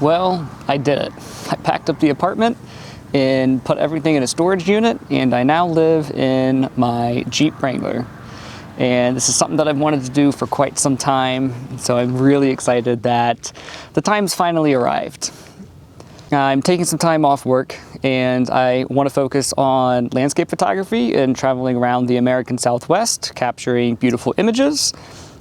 Well, I did it. I packed up the apartment and put everything in a storage unit, and I now live in my Jeep Wrangler. And this is something that I've wanted to do for quite some time, so I'm really excited that the time's finally arrived. I'm taking some time off work, and I want to focus on landscape photography and traveling around the American Southwest, capturing beautiful images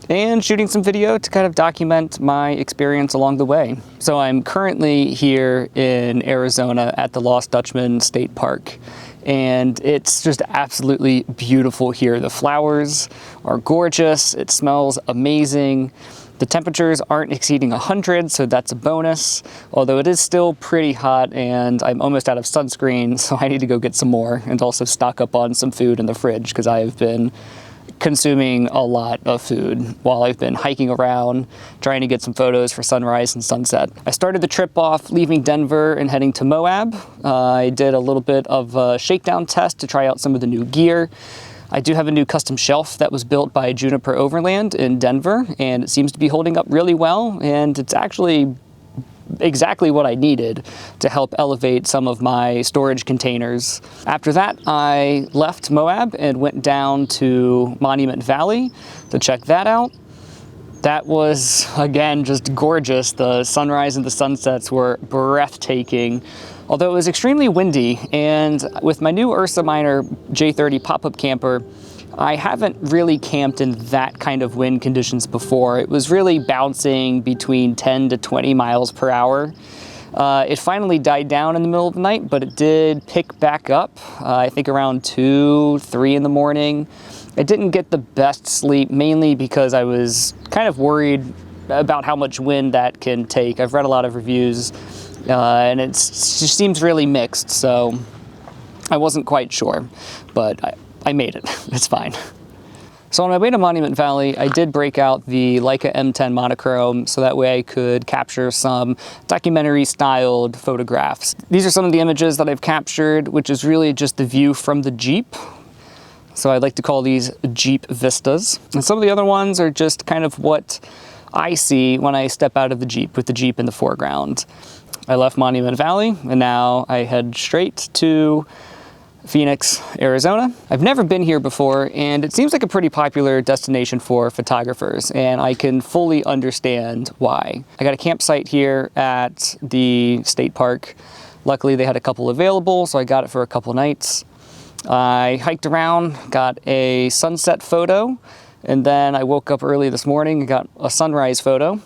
and shooting some video to kind of document my experience along the way. So I'm currently here in Arizona at the Lost Dutchman State Park, and it's just absolutely beautiful here. The flowers are gorgeous, it smells amazing. The temperatures aren't exceeding 100, so that's a bonus, although it is still pretty hot and I'm almost out of sunscreen, so I need to go get some more and also stock up on some food in the fridge because I have been consuming a lot of food while I've been hiking around, trying to get some photos for sunrise and sunset. I started the trip off leaving Denver and heading to Moab. I did a little bit of a shakedown test to try out some of the new gear. I do have a new custom shelf that was built by Juniper Overland in Denver, and it seems to be holding up really well, and it's actually exactly what I needed to help elevate some of my storage containers. After that, I left Moab and went down to Monument Valley to check that out. That was, again, just gorgeous. The sunrise and the sunsets were breathtaking, although it was extremely windy, and with my new Ursa Minor J30 pop-up camper, I haven't really camped in that kind of wind conditions before. It was really bouncing between 10 to 20 miles per hour. It finally died down in the middle of the night, but it did pick back up, I think around 2, 3 in the morning. I didn't get the best sleep, mainly because I was kind of worried about how much wind that can take. I've read a lot of reviews, and it just seems really mixed, so I wasn't quite sure, but I made it. It's fine. So on my way to Monument Valley, I did break out the Leica M10 monochrome so that way I could capture some documentary-styled photographs. These are some of the images that I've captured, which is really just the view from the Jeep. So I like to call these Jeep vistas. And some of the other ones are just kind of what I see when I step out of the Jeep with the Jeep in the foreground. I left Monument Valley, and now I head straight to Phoenix, Arizona. I've never been here before, and it seems like a pretty popular destination for photographers, and I can fully understand why. I got a campsite here at the state park. Luckily, they had a couple available, so I got it for a couple nights. I hiked around, got a sunset photo, and then I woke up early this morning and got a sunrise photo.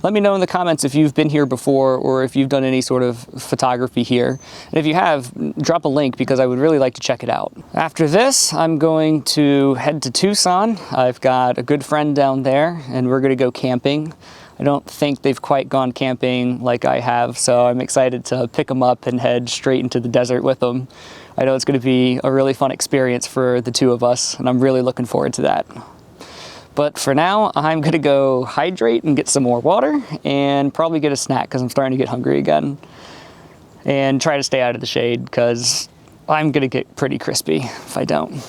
Let me know in the comments if you've been here before or if you've done any sort of photography here. And if you have, drop a link because I would really like to check it out. After this, I'm going to head to Tucson. I've got a good friend down there and we're going to go camping. I don't think they've quite gone camping like I have, so I'm excited to pick them up and head straight into the desert with them. I know it's going to be a really fun experience for the two of us, and I'm really looking forward to that. But for now, I'm gonna go hydrate and get some more water and probably get a snack because I'm starting to get hungry again. And try to stay out of the shade because I'm gonna get pretty crispy if I don't.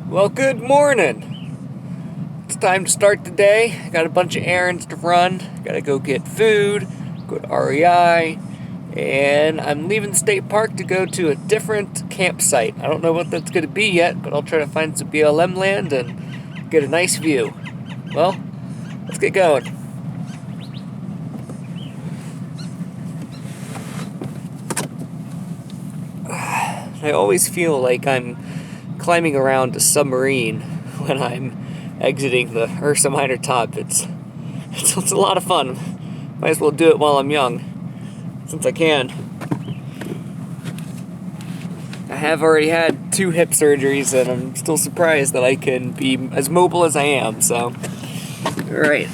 Well, good morning. It's time to start the day. Got a bunch of errands to run. Gotta go get food, go go to REI, and I'm leaving the state park to go to a different campsite. I don't know what that's going to be yet, but I'll try to find some BLM land and get a nice view. Well, let's get going. I always feel like I'm climbing around a submarine when I'm exiting the Ursa Minor top. It's a lot of fun. Might as well do it while I'm young, since I can. I have already had 2 hip surgeries, and I'm still surprised that I can be as mobile as I am, so. Alright.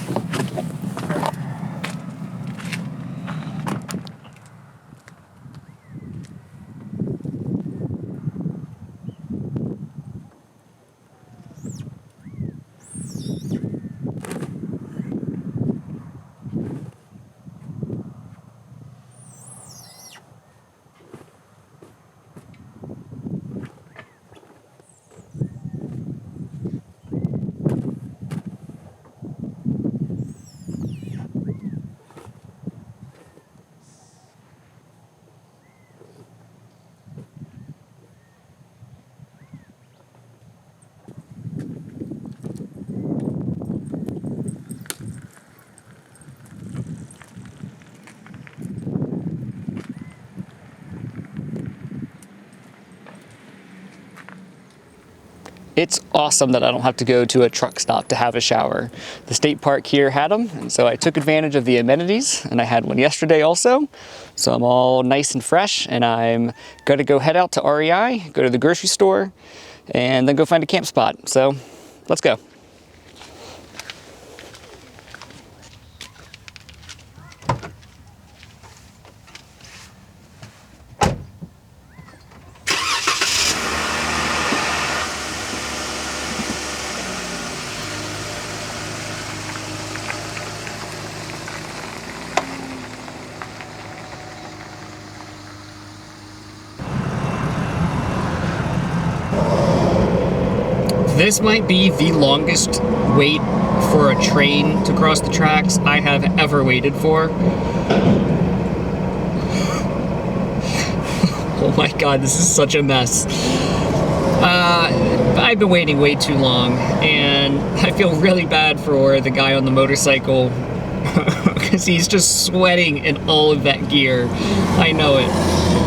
It's awesome that I don't have to go to a truck stop to have a shower. The state park here had them, and so I took advantage of the amenities, and I had one yesterday also. So I'm all nice and fresh, and I'm gonna go head out to REI, go to the grocery store, and then go find a camp spot. So let's go. This might be the longest wait for a train to cross the tracks I have ever waited for. Oh my god, this is such a mess. I've been waiting way too long, and I feel really bad for the guy on the motorcycle because he's just sweating in all of that gear. I know it.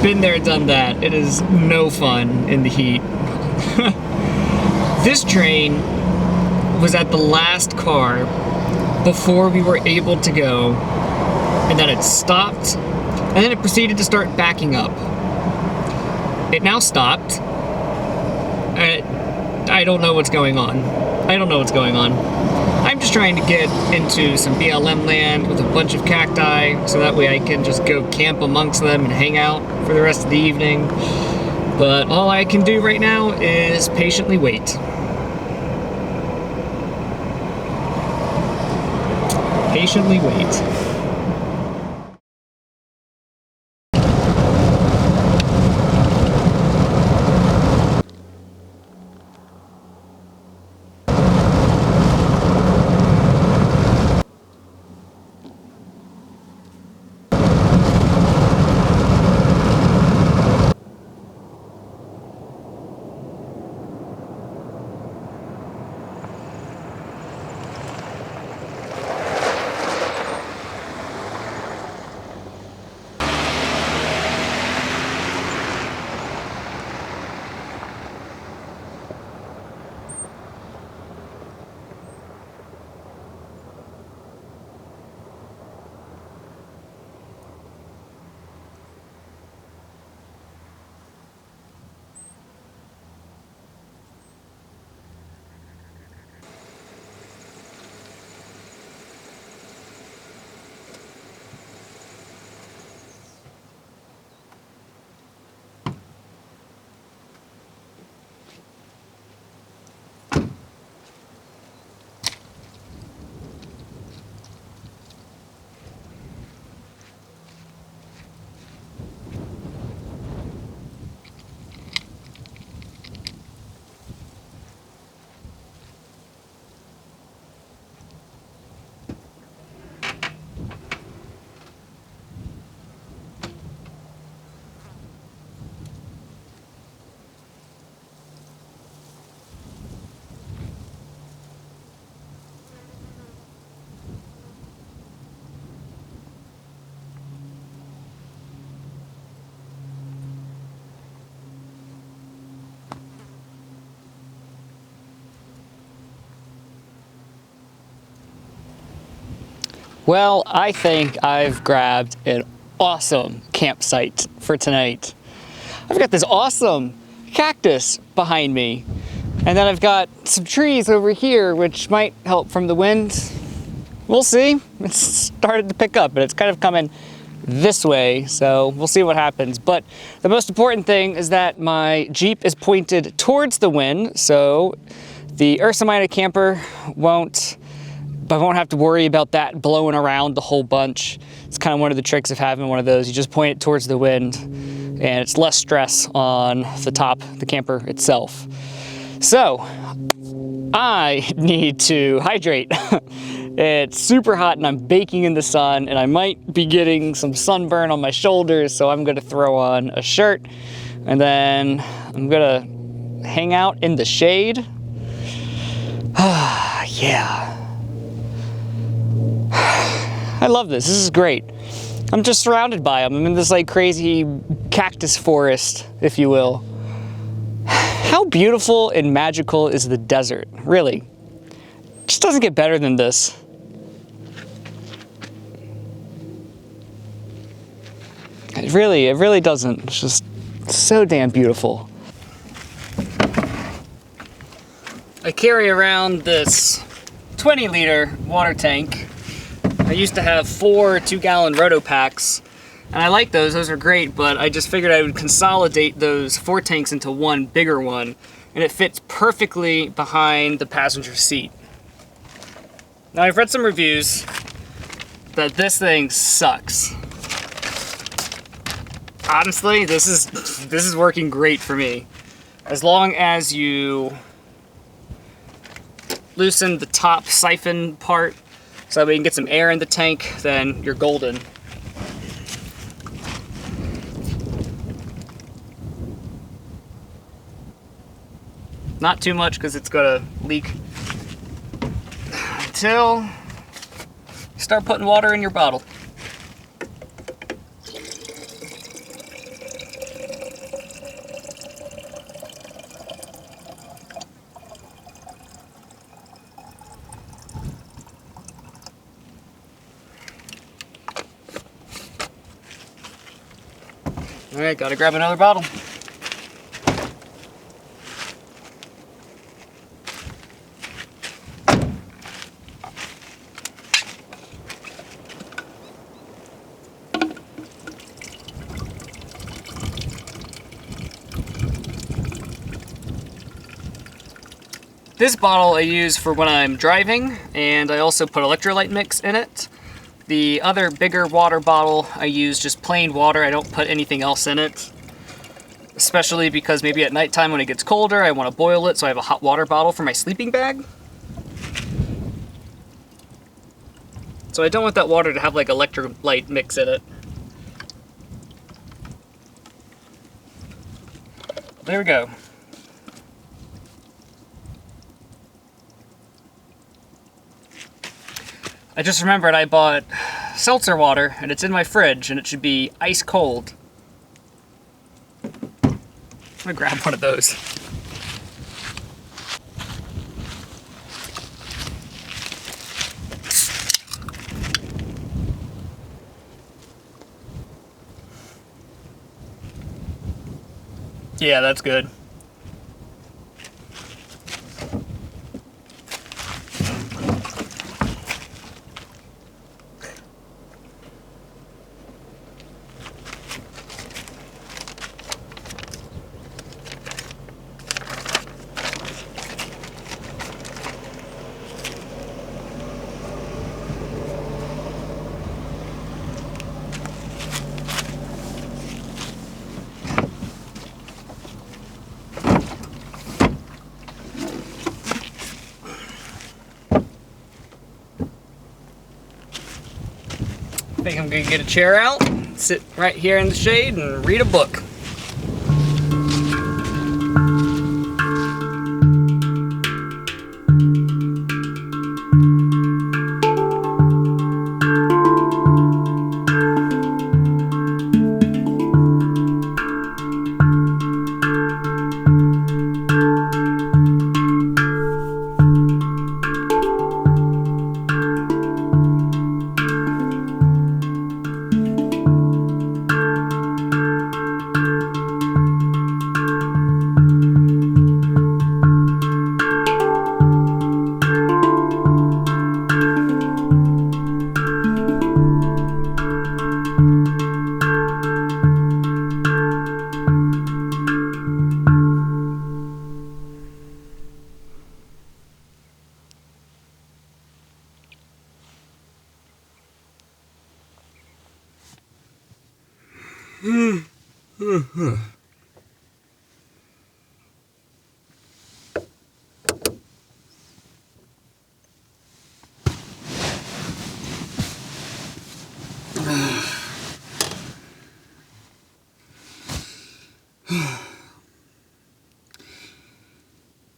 Been there, done that. It is no fun in the heat. This train was at the last car before we were able to go, and then it stopped, and then it proceeded to start backing up. It now stopped. I don't know what's going on. I'm just trying to get into some BLM land with a bunch of cacti, so that way I can just go camp amongst them and hang out for the rest of the evening. But all I can do right now is patiently wait. Patiently wait. Well, I think I've grabbed an awesome campsite for tonight. I've got this awesome cactus behind me, and then I've got some trees over here which might help from the wind. We'll see. It's started to pick up, but it's kind of coming this way, so we'll see what happens. But the most important thing is that my Jeep is pointed towards the wind, so the Ursa Minor camper won't have to worry about that blowing around the whole bunch. It's kind of one of the tricks of having one of those. You just point it towards the wind, and it's less stress on the top, the camper itself. So, I need to hydrate. It's super hot and I'm baking in the sun, and I might be getting some sunburn on my shoulders, so I'm gonna throw on a shirt, and then I'm gonna hang out in the shade. Yeah. I love this. This is great. I'm just surrounded by them. I'm in this like crazy cactus forest, if you will. How beautiful and magical is the desert, really? It just doesn't get better than this. It really doesn't. It's just so damn beautiful. I carry around this 20-liter water tank. I used to have 4 2-gallon Roto packs, and I like those. Those are great, but I just figured I would consolidate those 4 tanks into one bigger one, and it fits perfectly behind the passenger seat. Now, I've read some reviews that this thing sucks. Honestly, this is working great for me. As long as you loosen the top siphon part so that we can get some air in the tank, then you're golden. Not too much because it's gonna leak until you start putting water in your bottle. All right, gotta grab another bottle. This bottle I use for when I'm driving, and I also put electrolyte mix in it. The other bigger water bottle, I use just plain water. I don't put anything else in it. Especially because maybe at nighttime when it gets colder, I want to boil it, so I have a hot water bottle for my sleeping bag. So I don't want that water to have like electrolyte mix in it. There we go. I just remembered I bought seltzer water, and it's in my fridge, and it should be ice cold. I'm gonna grab one of those. Yeah, that's good. I think I'm gonna get a chair out, sit right here in the shade and read a book.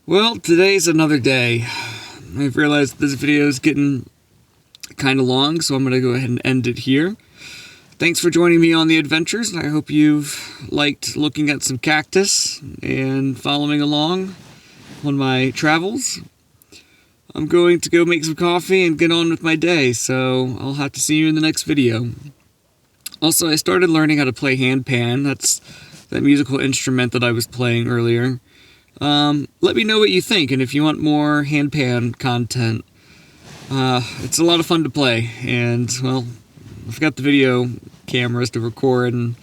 Well, today's another day. I've realized this video is getting kind of long, so I'm going to go ahead and end it here. Thanks for joining me on the adventures. I hope you've liked looking at some cactus and following along on my travels. I'm going to go make some coffee and get on with my day, so I'll have to see you in the next video. Also, I started learning how to play handpan. That's that musical instrument that I was playing earlier. Let me know what you think, and if you want more handpan content. It's a lot of fun to play, and, well, I've got the video cameras to record, and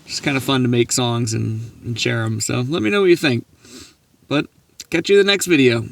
it's kind of fun to make songs and share them, so let me know what you think. But, catch you in the next video.